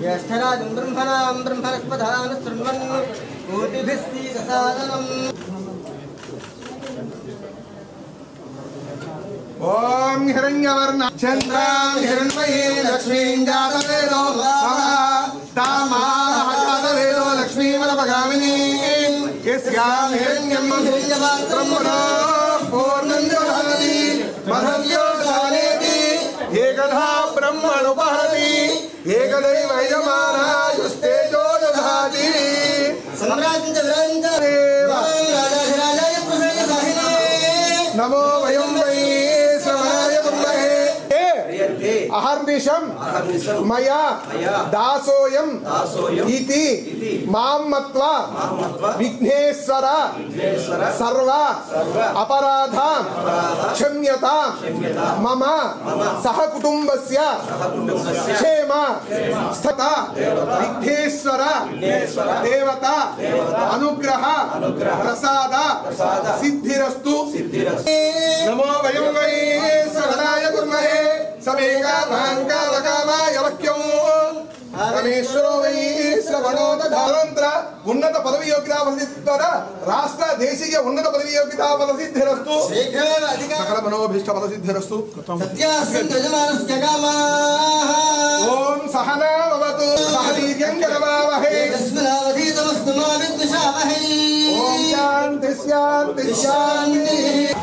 ज्येष्ठराजं ब्रह्मणां ब्रह्मणस्पदान् शृण्वन् कोटिभिस्तीदसादनम् ओम हिरण्यवर्ण चंद्रां हिरण्मयीं लक्ष्मीं जातवेदो तामाः जातवेदो लक्ष्मीमनपगामिनीं यस्यां हिरण्यं ब्रह्मणो पूर्णं ददाति मधव्यो दानेति एकधा ब्रह्मणुपहरति एकदैव यजमानायुस्तेजो ददाति नमो वयं वै श्रवणाय कुर्महे अहर्निशं मया दासोऽयं इति मां मत्वा विघ्नेश्वर सर्व अपराधां क्षम्यतां मम सह कुटुंबस्य क्षेम स्थिता विघ्नेश्वर देवता अनुग्रह प्रसाद सिद्धिरस्तु नमो वयं वै श्रवणाय कुर्महे समेका भांकावकामाय वक्यं परमेश्वरो वै श्रवणो तदानंतर उन्नत पदवी योग्यता फलसिद्धिद्वारा राष्ट्र देशीय उन्नत पदवी योग्यता फलसिद्धिरस्तु सकल मनोभीष्ट फलसिद्धिरस्तु यजमानस्य कामाः ओम सहना भवतु सहवीर्यं करवावहै तस्मिन्नावधीतमस्तु मा विद्विषावहै ओम शांति शांति शांति